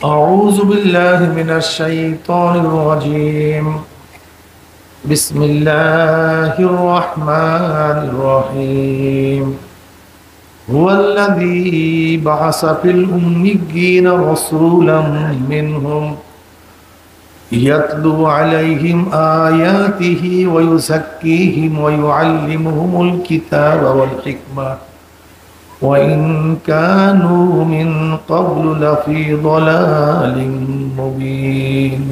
أعوذ بالله من الشيطان الرجيم. بسم الله الرحمن الرحيم. هو الذي بعث في الأميين رسولا منهم يتلو عليهم آياته ويزكيهم ويعلمهم الكتاب والحكمة وإن كانوا من قبل لفي ضلال مبين.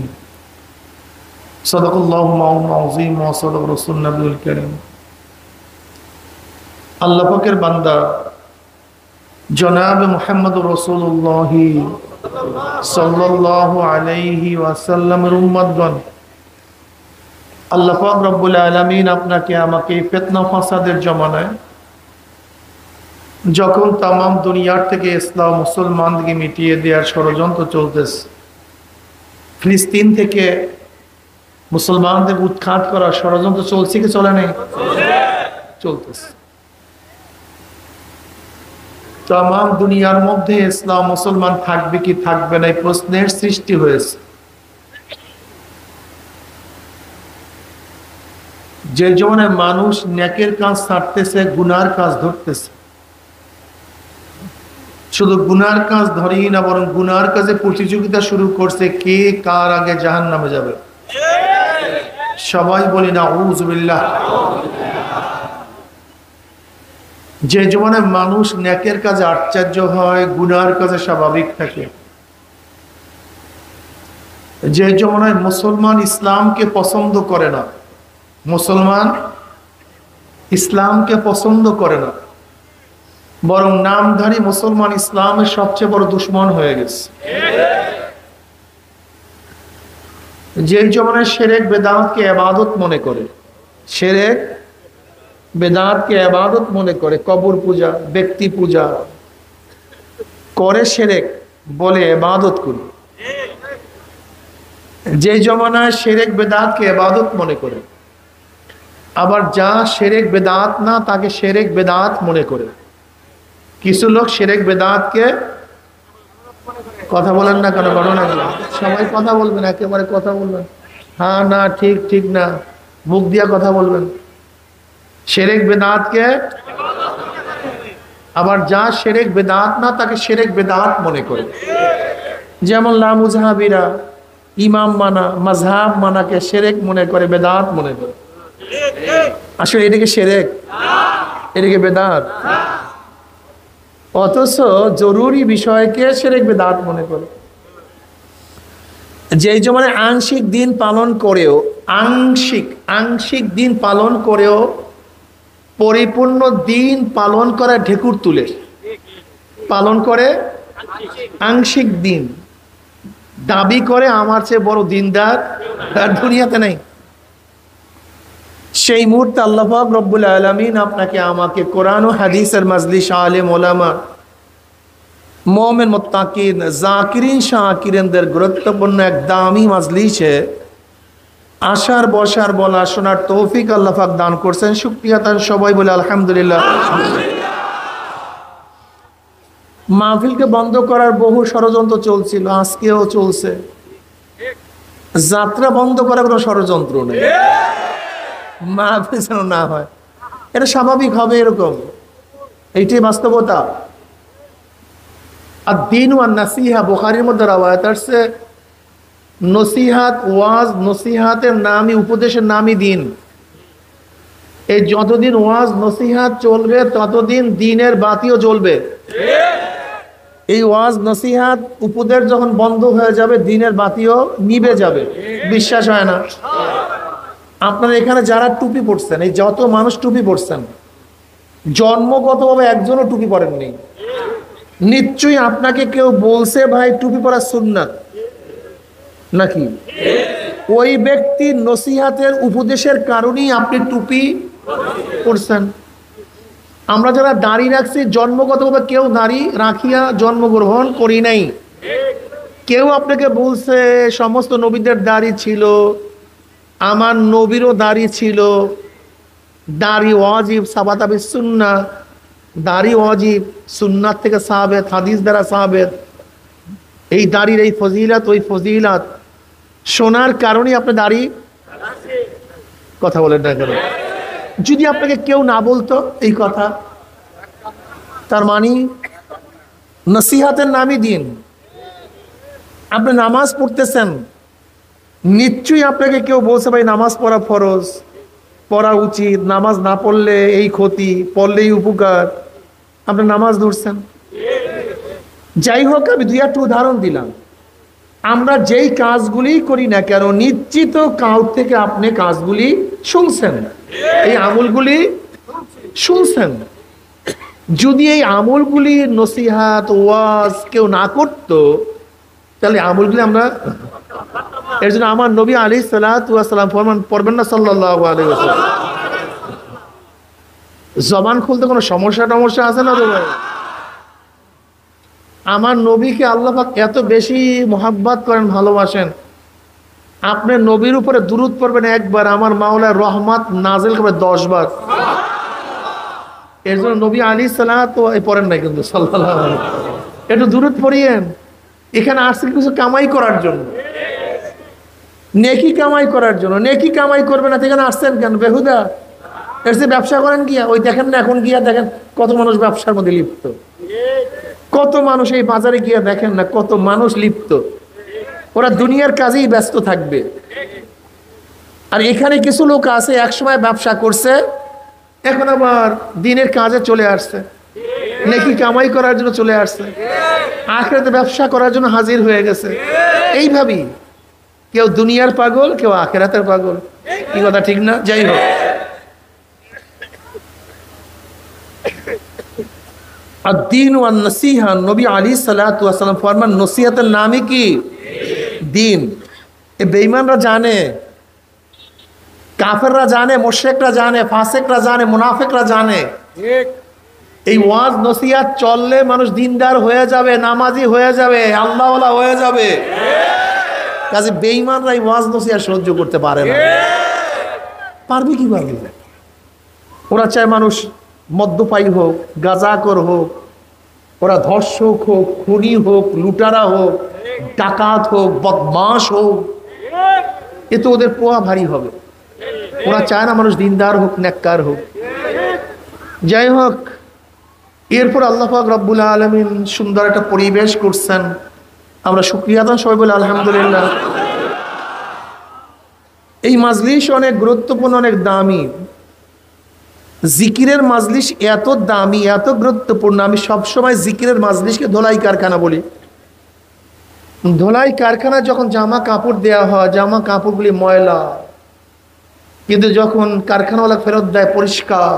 صدق الله العظيم وصدق رسول النبي الكريم. আল্লাহ পাকের বান্দা জনাব মুহাম্মদুর রাসূলুল্লাহ সাল্লাল্লাহু আলাইহি ওয়াসাল্লামের উম্মতগণ, আল্লাহ পাক রব্বুল আলামিন আপনাকে আমাকে ফিতনা ফাসাদের জমানায় যখন তামাম দুনিয়ার থেকে ইসলাম মুসলমানদেরকে মিটিয়ে দেওয়ার ষড়যন্ত্র চলতেছে, ফিলিস্তিন থেকে মুসলমানদের উৎখাত করার ষড়যন্ত্র চলছে কি চলে নেই? চলতেছে। তামাম দুনিয়ার মধ্যে ইসলাম মুসলমান থাকবে কি থাকবে না এই প্রশ্নের সৃষ্টি হয়েছে। যে জন্য মানুষ নেকের কাজ ছাড়তেছে, গুনার কাজ ধরতেছে। শুধু গুনার কাজ ধরেই না, বরং গুনার কাজে প্রতিযোগিতা শুরু করছে, কে কার আগে জাহান্নামে যাবে। সবাই বলি না আউযু বিল্লাহ। যে জীবনে মানুষ নেকের কাজে আশ্চর্য হয়, গুনার কাজে স্বাভাবিক থাকে। যে জীবনে মুসলমান ইসলামকে পছন্দ করে না, মুসলমান ইসলামকে পছন্দ করে না, বরং নামধারী মুসলমান ইসলামের সবচেয়ে বড় দুশ্মন হয়ে গেছে। যে জমানায় শিরক বেদাতকে ইবাদত মনে করে, শিরক বেদাতকে ইবাদত মনে করে, কবর পূজা, ব্যক্তি পূজা করে, শিরক বলে ইবাদত করে। যে জমানায় শিরক বেদাতকে ইবাদত মনে করে, আবার যা শিরক বেদাত না তাকে শিরক বেদাত মনে করে। কিছু লোক শিরক বেদাতকে, কথা বলেন না কেন, ঘটনা সবাই কথা বলবেন, একেবারে কথা বলবেন, হ্যাঁ না ঠিক ঠিক না, মুখ দিয়া কথা বলবেন। শিরক বেদাতকে, আবার যা শিরক বেদাত না তাকে শিরক বেদাত মনে করে। যেমন লামুজহাবিরা ইমাম মানা, মাযহাব মানাকে শিরক মনে করে, বেদাত মনে করে। আসলে এটাকে শিরক, এটাকে বেদাত। অথচ জরুরি বিষয়কে শিরক বেদাত মনে করে। যে জমানে আংশিক দিন পালন করেও, আংশিক দিন পালন করেও পরিপূর্ণ দিন পালন করে ঢেকুর তুলে, পালন করে আংশিক দিন, দাবি করে আমার চেয়ে বড় দিনদার আর দুনিয়াতে নেই। সেই মুহূর্তে আল্লাহ পাক রব্বুল আলামিন আপনাকে আমাকে কোরআন ও হাদিসের মাজলিস, আলেম ওলামা, মুমিন মুত্তাকিন, জাকিরিন শাকিরিনদের গুরুত্বপূর্ণ এক দামি মাজলিসে আসার, বসার, বলা, শোনার তৌফিক আল্লাহ পাক দান করছেন। শুকরিয়া তার সবাই বলে আলহামদুলিল্লাহ। মাহফিলকে বন্ধ করার বহু ষড়যন্ত্র চলছিল, আজকেও চলছে। যাত্রা বন্ধ করার কোনো ষড়যন্ত্র নেই, মাহফিল যেন না হয়, এটা স্বাভাবিক হবে, এরকম, এইটাই বাস্তবতা। আর দিন ওয়ান নাসিহা, বুখারীর মধ্যে রাওয়ায়াত আসছে, নসিহাত, ওয়াজ, নসিহাতের নামই, উপদেশের নামই দিন। এই যতদিন ওয়াজ নসিহাত চলবে ততদিন দিনের বাতিও জ্বলবে। এই ওয়াজ নসিহাত উপদেশ যখন বন্ধ হয়ে যাবে, দিনের বাতিও নিভে যাবে। বিশ্বাস হয় না? আপনারা এখানে যারা টুপি পরছেন, এই যত মানুষ টুপি পরছেন, জন্মগতভাবে একজনও টুপি পরেননি। নিশ্চয়ই আপনাকে কেউ বলছে ভাই টুপি পরা সুন্নাত, নাকি? ওই ব্যক্তির নসিহাতের উপদেশের কারণেই আপনি টুপি পরছেন। আমরা যারা দাড়ি রাখছি, জন্মগতভাবে কেউ দাড়ি রাখিয়া জন্মগ্রহণ করি নাই। কেউ আপনাকে বলছে সমস্ত নবীদের দাড়ি ছিল, আমার নবীরও দাড়ি ছিল, দাড়ি ওয়াজিব, সাবাত বিস সুন্নাহ, দাড়ি ওয়াজিব, সুন্নাত থেকে সাহাবেত, হাদিস দ্বারা সাহাবেত। এই দাড়ির এই ফজিলাত ওই ফজিলাত শোনার কারণে আপনি দাড়ি, কথা বলেন না কেন? যদি আপনাকে কেউ না বলতো এই কথা, তার মানে নসিহাতের নামই দিন। আপনি নামাজ পড়তেছেন, নিশ্চয়ই আপনাকে কেউ বলছে ভাই নামাজ পড়া ফরজ, পড়া উচিত, নামাজ না পড়লে এই ক্ষতি, পড়লেই উপকার, আপনি নামাজ ধরছেন। যাই হোক, আমি দুই একটা উদাহরণ দিলাম। আমরা যেই কাজগুলি করি না কেন, নিশ্চিত কাউ থেকে আপনি কাজগুলি শুনছেন, এই আমলগুলি শুনছেন। যদি এই আমলগুলি নসিহাত ওয়াজ কেউ না করতো, তাহলে আমলগুলি আমরা, এর জন্য আমার নবী আলাইহিস সালাতু ওয়াস সালাম ফরমান, পড়বেন না সাল্লাল্লাহু আলাইহি ওয়াসাল্লাম, জবান খুলতে কোনো সমস্যা আছে না তো ভাই? আমার নবীকে আল্লাহ পাক এত বেশি মোহাব্বত করেন, ভালোবাসেন, আপনি নবীর উপরে দুরূদ পড়বেন একবার, আমার মাওলার রহমত নাজিল করবে 10 বার। এর জন্য নবী আলাইহিস সালাতু পড়েন না কিন্তু সাল্লাল্লাহু আলাইহি ওয়াসাল্লাম, একটু দুরূদ পড়িয়েন। এখানে আসছে কিছু কামাই করার জন্য, নেকি কামাই করার জন্য। নেকি কামাই করবে না, এখানে আসছেন কেন বেহুদা? এর চেয়ে ব্যবসা করেন গিয়া। ওই দেখেন না, এখন গিয়া দেখেন কত মানুষ ব্যবসার মধ্যে লিপ্ত, কত মানুষ এই বাজারে গিয়া দেখেন না কত মানুষ লিপ্ত। ওরা দুনিয়ার কাজেই ব্যস্ত থাকবে। আর এখানে কিছু লোক আছে একসময় ব্যবসা করছে, এখন আবার দিনের কাজে চলে আসছে, নেকি কামাই করার জন্য চলে আসছে, আখিরাতে ব্যবসা করার জন্য হাজির হয়ে গেছে। এইভাবেই কেউ দুনিয়ার পাগল, কেউ আখিরাতের পাগল। কি কথা ঠিক না? যাই হোক, আদ-দীন ওয়ান নসিহা, নবী আলাইহিস সালাতু ওয়াস সালাম ফরমান, নসিহতের নামই কি? দিন। এ বেঈমানরা জানে, কাফেররা জানে, মুশরিকরা জানে, ফাসিকরা জানে, মুনাফিকরা জানে। এই ওয়াজ নসিহত চললে মানুষ দিনদার হয়ে যাবে, নামাজি হয়ে যাবে, আল্লাহওয়ালা হয়ে যাবে। কাজে বেঈমানরা এই ওয়াজ নসিহত সহ্য করতে পারে না। পারবে কিভাবে? ওরা চায় মানুষ মদ্যপায়ী হোক, গাঁজাখোর হোক, ওরা ধর্ষক হোক, খুনি হোক, লুটারা হোক, ডাকাত হোক, বদমাশ হোক, এ তো ওদের পোয়া ভারী হবে। ওরা চায় না মানুষ দিনদার হোক, নেককার হোক। যাই হোক, এরপর আল্লাহ পাক রব্বুল আলামিন সুন্দর একটা পরিবেশ করছেন, আমরা শুকরিয়া আদান সবাই বলে আলহামদুলিল্লাহ। এই মাজলিস অনেক গুরুত্বপূর্ণ, অনেক দামি। জিকিরের মাজলিস এত দামি, এত গুরুত্বপূর্ণ, আমি সবসময় জিকিরের মাজলিসকে ধোলাই কারখানা বলি। ধোলাই কারখানা যখন জামা কাপড় দেয়া হয়, জামা কাপড়গুলি ময়লা, কিন্তু যখন কারখানাওয়ালা ফেরত দেয় পরিষ্কার,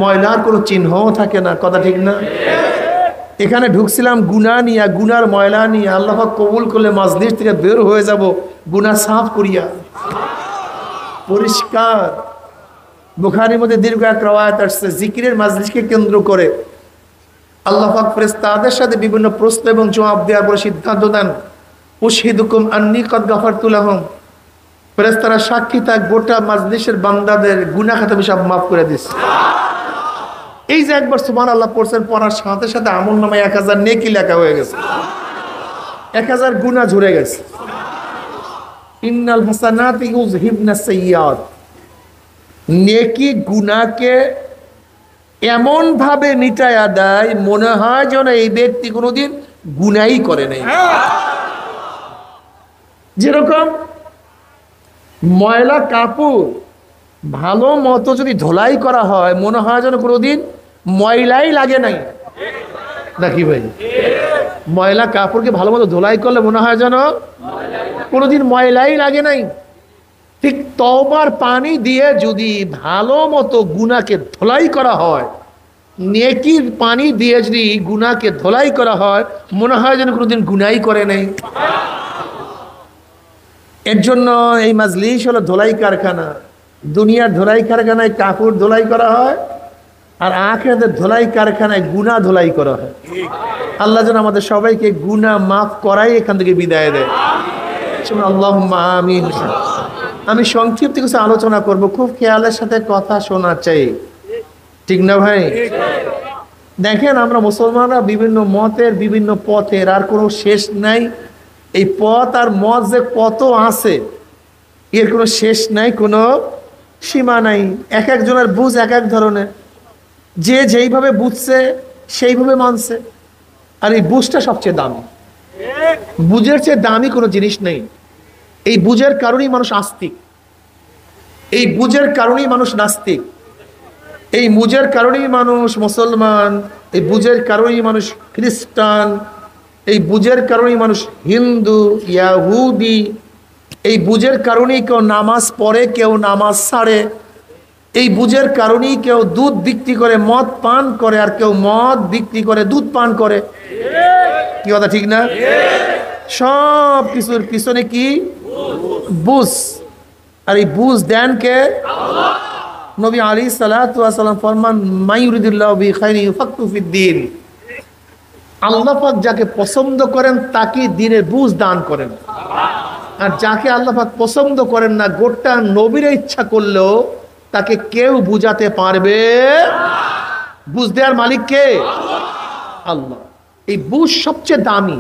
ময়লার কোনো চিহ্নও থাকে না। কথা ঠিক না? এখানে ঢুকছিলাম গুনাহ নিয়ে, গুনার ময়লা নিয়ে। আল্লাহ পাক কবুল করলে মাজলিস থেকে বের হয়ে যাব গুনাহ সাফ করিয়া, পরিষ্কার। বুখারীর মধ্যে দীর্ঘ এক রওয়ায়াত আসছে, জিকিরের মাজলিসকে কেন্দ্র করে আল্লাহ পাক ফেরেশতাদের সাথে বিভিন্ন প্রশ্ন এবং জবাব দেওয়ার পরে সিদ্ধান্ত দেন, উশহিদুকুম আন্নী কদ গাফারতু লাহুম, ফেরেশতারা সাক্ষী থাক, গোটা মাজলিসের বান্দাদের গুনাহ খাতা সব মাফ করে দিচ্ছে। এই যে একবার সুবহানাল্লাহ পড়ছেন, পড়ার সাথে সাথে আমলনামায় 1000 নেকি লেখা হয়ে গেছে, 1000 গুনাহ ঝরে গেছে। ইন্নাল হাসানাতি ইউযহিবনাস সাইয়্যাত, নেকি গুনাহকে এমন ভাবে মিটায়া দেয়, মনে হয় যেন এই ব্যক্তি কোনোদিন গুনাহই করে নাই। যেরকম ময়লা কাপড় ভালো মতো যদি ধোলাই করা হয়, মনে হয় যেন কোনোদিন ময়লাই লাগে নাই, নাকি ভাই? ময়লা কাপড়কে ভালো মতো ধোলাই করলে মনে হয় যেন কোনোদিন ময়লাই লাগে নাই। ঠিক তওবার পানি দিয়ে যদি ভালো মতো গুনাহকে ধোলাই করা হয়, নেকির পানি দিয়ে যদি গুনাহকে ধোলাই করা হয়, মনে হয় যেন কোনোদিন গুনাহই করে নাই। এর জন্য এই মাজলিস হলো ধোলাই কারখানা। দুনিয়ার ধোলাই কারখানায় কাপড় ধোলাই করা হয়, আর আখিরাতের ধোলাই কারখানায় গুনাহ ধোলাই করা হয়। আল্লাহ যেন আমাদের সবাইকে গুনাহ মাফ করাই এখান থেকে বিদায় দেয়। আল্লাহুম্মা আমিন। আমি সংক্ষিপ্ত কিছু আলোচনা করব, খুব খেয়ালের সাথে কথা শোনা চাই, ঠিক না ভাই? দেখেন আমরা মুসলমানরা বিভিন্ন মতের বিভিন্ন পথের আর কোনো শেষ নাই। এই পথ আর মত যে কত আছে এর কোনো শেষ নাই, কোনো সীমা নাই। এক একজনের বুঝ এক এক ধরনের, যে যেইভাবে বুঝছে সেইভাবে মানছে। আর এই বুঝটা সবচেয়ে দামি, বুঝের চেয়ে দামি কোনো জিনিস নেই। এই বুঝের কারণেই মানুষ আস্তিক, এই বুঝের কারণেই মানুষ নাস্তিক, এই বুঝের কারণেই মানুষ মুসলমান, এই বুঝের কারণেই মানুষ খ্রিস্টান, এই বুঝের কারণেই মানুষ হিন্দু, ইয়াহুদি। এই বুঝের কারণেই কেউ নামাজ পড়ে, কেউ নামাজ ছাড়ে। এই বুঝের কারণেই কেউ দুধ বিক্রি করে মদ পান করে, আর কেউ মদ বিক্রি করে দুধ পান করে। কি কথা ঠিক না? সব কিছুর পিছনে কি? বুঝ। আর এই বুঝ দেন কে? নবী আলাইহিস সালাম ফরমান, মাইয়ুরিদুল্লাহু বিহি খাইরান ইউফাক্কিহু ফিদ্দীন। আল্লাহ পাক যাকে পছন্দ করেন তাকে দ্বীনের বুঝ দান করেন। আর যাকে আল্লাহ পাক পছন্দ করেন না, গোটা নবীর ইচ্ছা করলেও তাকে কেউ বুঝাতে পারবে। বুঝ দেওয়ার মালিক কে? আল্লাহ। এই বুঝ সবচেয়ে দামি,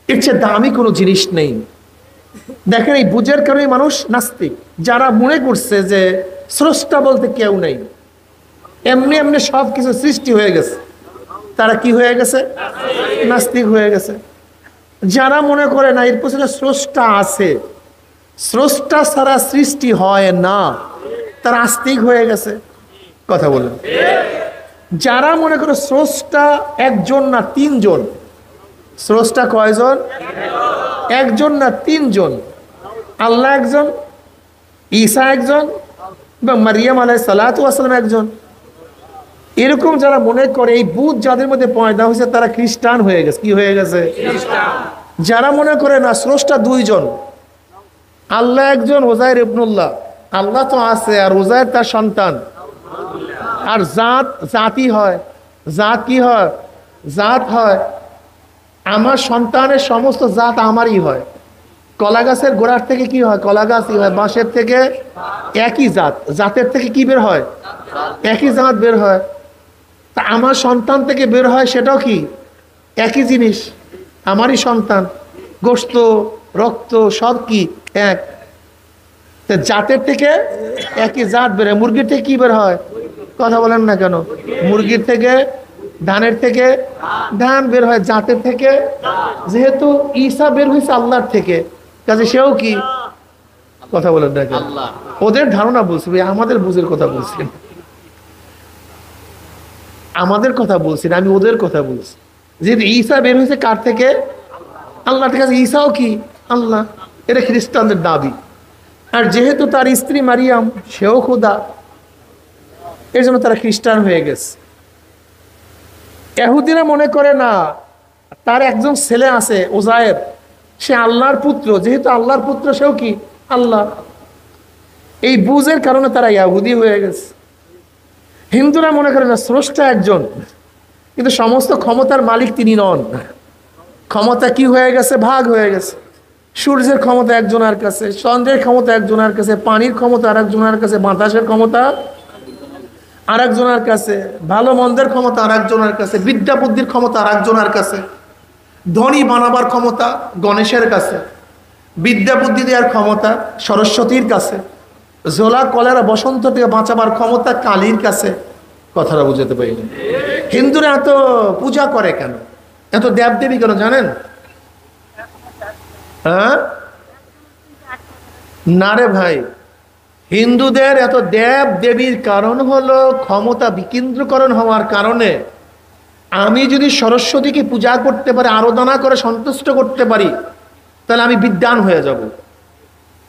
এর চেয়ে দামি কোনো জিনিস নেই। দেখেন এই বুঝের কারণে মানুষ নাস্তিক। যারা মনে করছে যে স্রষ্টা বলতে কেউ নেই, এমনি এমনি সব কিছু সৃষ্টি হয়ে গেছে, তারা কি হয়ে গেছে? নাস্তিক হয়ে গেছে। যারা মনে করে না এর পেছনে স্রষ্টা আছে, স্রষ্টা ছাড়া সৃষ্টি হয় না, তারা আস্তিক হয়ে গেছে। কথা বলেন। যারা মনে করে স্রষ্টা একজন না তিনজন, স্রষ্টা কয়জন? একজন না তিনজন। আল্লাহ একজন, ঈসা একজন, এবং মারিয়াম আলাইহিস সালাতু ওয়াস সালাম একজন। এরকম যারা মনে করে, এই বুঝ যাদের মধ্যে পয়দা হয়েছে তারা খ্রিস্টান হয়ে গেছে। কি হয়ে গেছে? যারা মনে করে না স্রষ্টা দুইজন, আল্লাহ একজন, ওজায়ের ইবনুল্লাহ, আল্লাহ তো আছে আর ওজায়ের তার সন্তান। আর জাতি হয়, জাত কি হয়? জাত হয়। আমার সন্তানের সমস্ত জাত আমারই হয়। কলা গাছের গোড়ার থেকে কি হয়? কলা গাছই হয়। বাঁশের থেকে একই জাত, জাতের থেকে কি বের হয়? একই জাত বের হয়। তা আমার সন্তান থেকে বের হয় সেটাও কি? একই জিনিস, আমারই সন্তান। গোশত, রক্ত সব কি এক। জাতের থেকে একই জাত বের হয়। মুরগির থেকে কি বের হয়? কথা বলেন না কেন? মুরগির থেকে, ধানের থেকে ধান বের হয়, জাতের থেকে। যেহেতু ঈসা বের হয়েছে আল্লাহর থেকে, কাজে সেও কি? কথা বলেন না কেন? ওদের ধারণা বলছি, আমাদের বুঝের কথা বলছি, আমাদের কথা বলছি না, আমি ওদের কথা বলছি। যেহেতু ঈসা বের হয়েছে কার থেকে? আল্লাহর কাছে। ঈসাও কি? আল্লাহ। এটা খ্রিস্টানদের দাবি। আর যেহেতু তার স্ত্রী মারিয়াম সেও খোদা, এর জন্য তারা খ্রিস্টান হয়ে গেছে। ইহুদিরা মনে করে না তার একজন ছেলে আছে ওজায়ের, সে আল্লাহর পুত্র। যেহেতু আল্লাহর পুত্র সেও কি? আল্লাহ। এই বুঝের কারণে তারা ইহুদি হয়ে গেছে। হিন্দুরা মনে করে না স্রষ্টা একজন, কিন্তু সমস্ত ক্ষমতার মালিক তিনি নন। ক্ষমতা কি হয়ে গেছে? ভাগ হয়ে গেছে। সূর্যের ক্ষমতা একজনের কাছে, চন্দ্রের ক্ষমতা একজনের কাছে, পানির ক্ষমতা আর একজনের কাছে, বাতাসের ক্ষমতা আর একজনের কাছে, ভালো মন্দের ক্ষমতা আর একজনের কাছে, বিদ্যা বুদ্ধির ক্ষমতা আর একজনের কাছে, ধনী বানাবার ক্ষমতা গণেশের কাছে, বিদ্যা বুদ্ধি দেওয়ার ক্ষমতা সরস্বতীর কাছে, জোলা কলেরা বসন্ত থেকে বাঁচাবার ক্ষমতা কালীর কাছে। কথাটা বুঝাতে পারিনি। হিন্দুরা এত পূজা করে কেন, এত দেবদেবী কেন জানেন? হ্যাঁ না রে ভাই, হিন্দুদের এত দেব দেবীর কারণ হলো ক্ষমতা বিকেন্দ্রীকরণ হওয়ার কারণে। আমি যদি সরস্বতীকে পূজা করতে পারি, আরাধনা করে সন্তুষ্ট করতে পারি, তাহলে আমি বিদ্বান হয়ে যাব।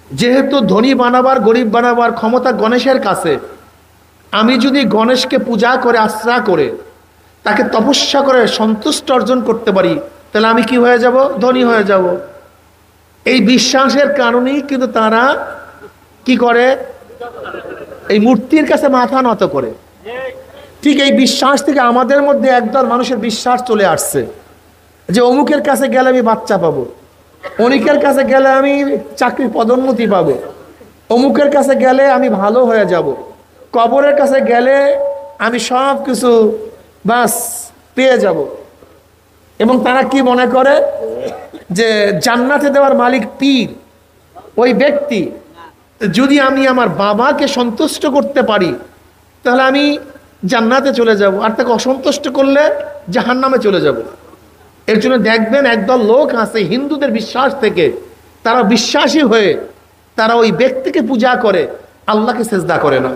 যেহেতু ধনী বানাবার গরিব বানাবার ক্ষমতা গণেশের কাছে, আমি যদি গণেশকে পূজা করে আশ্রা করে তাকে তপস্যা করে সন্তুষ্ট অর্জন করতে পারি, তাহলে আমি কি হয়ে যাব? ধনী হয়ে যাব। এই বিশ্বাসের কারণেই কিন্তু তারা কি করে? এই মূর্তির কাছে মাথা নত করে। ঠিক এই বিশ্বাস থেকে আমাদের মধ্যে একদল মানুষের বিশ্বাস চলে আসছে যে অমুকের কাছে গেলে আমি বাচ্চা পাবো, অনিকের কাছে গেলে আমি চাকরির পদোন্নতি পাবো, অমুকের কাছে গেলে আমি ভালো হয়ে যাব, কবরের কাছে গেলে আমি সব কিছু বাস পেয়ে যাব। এবং তারা কি মনে করে যে জান্নাতে দেওয়ার মালিক পীর, ওই ব্যক্তি। যদি আমি আমার বাবাকে সন্তুষ্ট করতে পারি তাহলে আমি জান্নাতে চলে যাব, আর তাকে অসন্তুষ্ট করলে জাহান্নামে চলে যাব। এর জন্য দেখবেন একদল লোক আছে হিন্দুদের বিশ্বাস থেকে, তারা বিশ্বাসী হয়ে তারা ওই ব্যক্তিকে পূজা করে, আল্লাহকে সেজদা করে না।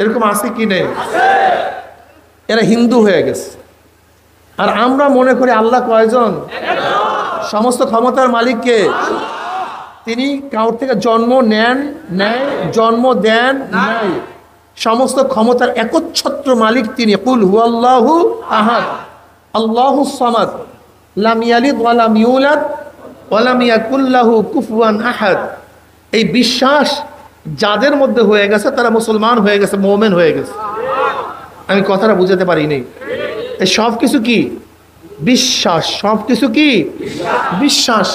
এরকম আছে কি নেই? এরা হিন্দু হয়ে গেছে। আর আমরা মনে করি আল্লাহ কয়জন? সমস্ত ক্ষমতার মালিককে। তিনি কারোর থেকে জন্ম নেন নেয়, জন্ম দেন নাই, সমস্ত ক্ষমতার একচ্ছত্র মালিক তিনি। কুল হুয়াল্লাহু আহাদ আল্লাহুস সামাদ লাম ইয়ালিদ ওয়া লাম ইউলাদ ওয়া লাম ইয়াকুল লাহু কুফুয়ান আহাদ। এই বিশ্বাস যাদের মধ্যে হয়ে গেছে তারা মুসলমান হয়ে গেছে, মুমিন হয়ে গেছে। আমি কথাটা বুঝাতে পারিনি। এই সব কিছু কি? বিশ্বাস। সব কিছু কি? বিশ্বাস।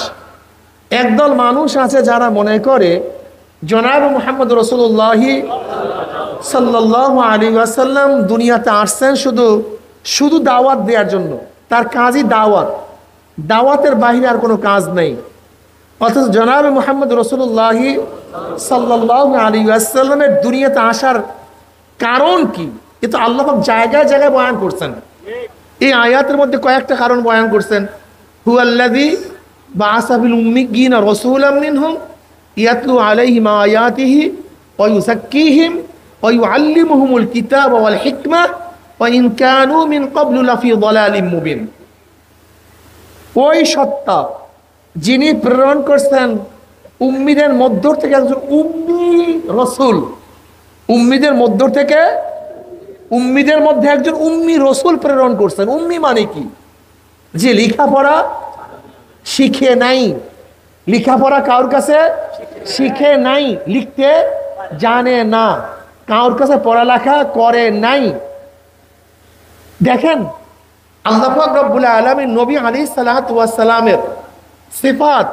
একদল মানুষ আছে যারা মনে করে জনাব মুহাম্মদ রাসূলুল্লাহ সাল্লাল্লাহু আলাইহি ওয়াসাল্লাম দুনিয়াতে আসছেন শুধু দাওয়াত দেওয়ার জন্য। তার কাজই দাওয়াত, দাওয়াতের বাইরে আর কোনো কাজ নেই। অথচ জনাব মুহাম্মদ রাসূলুল্লাহ সাল্লাল্লাহু আলাইহি ওয়াসাল্লামের দুনিয়াতে আসার কারণ কি? এ তো আল্লাহ পাক জায়গায় জায়গায় বয়ান করছেন। এই আয়াতের মধ্যে কয়েকটা কারণ বয়ান করছেন। হুয়াল্লাযী বাআসা ফিল উম্মিয়্যিনা রাসূলাম মিনহুম ইয়াতলু আলাইহিম আয়াতিহি ওয়া ইউযাক্কিহিম ওয়া ইউআল্লিমুহুমুল কিতাবা ওয়াল হিকমা ওয়া ইন কানু মিন ক্বাবলু লাফি যালালিম মুবিন। ওই সত্তা যিনি প্রেরণ করছেন উম্মীদের মধ্য থেকে একজন উম্মি রাসূল, উম্মীদের মধ্য থেকে, উম্মীদের মধ্যে একজন উম্মি রাসূল প্রেরণ করছেন। উম্মি মানে কি? যে লেখাপড়া শিখে নাই। লেখাপড়া কারোর কাছে শিখে নাই, লিখতে জানে না, কারোর কাছে পড়ালেখা করে নাই। দেখেন আল্লাহ পাক রব্বুল আলামিন নবী আলাইহিস সালাতু ওয়াস সালামের সিফাত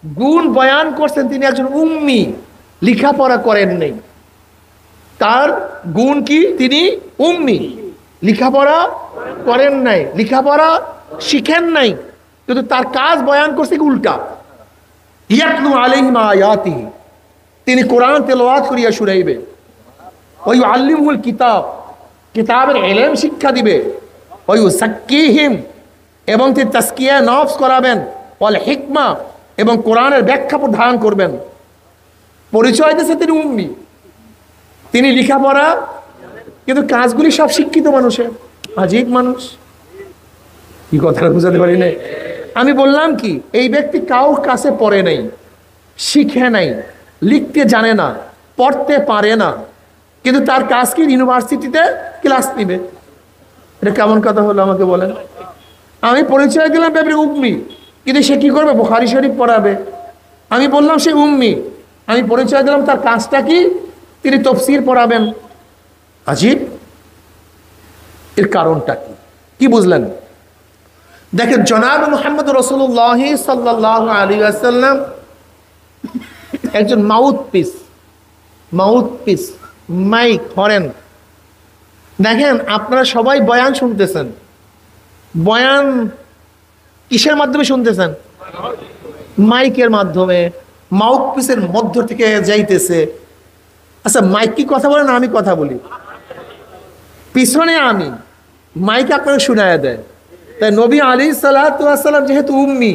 গুণ বয়ান করছেন। তিনি একজন উম্মি, লেখাপড়া করেন নাই। তার গুণ কি? তিনি উম্মি, লেখাপড়া করেন নাই, লেখাপড়া শিখেন নাই, কিন্তু তার কাজ বয়ান করছে কি? উল্টা। ইয়াতলু আলাইহিম আয়াতিহি, তিনি কোরআন তেলাওয়াত করিয়া শুনাইবে। ওয়া ইউআল্লিমুহুল কিতাব, কিতাবের ইলম শিক্ষা দিবে। ওয়া ইউযাক্কিহিম, এবং তিনি তাজকিয়া নফস করাবেন। ওয়াল হিকমা, এবং কোরআনের ব্যাখ্যা প্রদান করবেন। পরিচয় দিয়েছে তিনি উম্মি, তিনি লেখাপড়া, কিন্তু কাজগুলি সব শিক্ষিত মানুষের। আজীব মানুষ। কি কথাটা বুঝাতে পারি না? আমি বললাম কি, এই ব্যক্তি কারোর কাছে পড়ে নাই, শিখে নাই, লিখতে জানে না, পড়তে পারে না, কিন্তু তার কাজ কি? ইউনিভার্সিটিতে ক্লাস নিবে। এটা কেমন কথা হলো আমাকে বলেন? আমি পরিচয় দিলাম ব্যাপারে উম্মি, কিন্তু সে কি করবে? বুখারী শরীফ পড়াবে। আমি বললাম সে উম্মি, আমি পরিচয় দিলাম তার কাজটা কি? তিনি তাফসীর পড়াবেন। আজীব। এর কারণটা কি? কি বুঝলেন? দেখেন জনাব মুহাম্মদ রাসূলুল্লাহ সাল্লাল্লাহু আলাইহি ওয়াসাল্লাম একজন মাউথপিস, মাইক, হরেন। দেখেন আপনারা সবাই বয়ান শুনতেছেন, বয়ান কিসের মাধ্যমে শুনতেছেন? মাইকের মাধ্যমে, মাউথপিসের মধ্য থেকে যাইতেছে। আচ্ছা মাইক কি কথা বলে না আমি কথা বলি? পিছনে আমি, মাইক আপনাকে শুনায়া দেয়। তাই নবী আলাইহিস সালাতু ওয়াস সালাম যেহেতু উম্মি,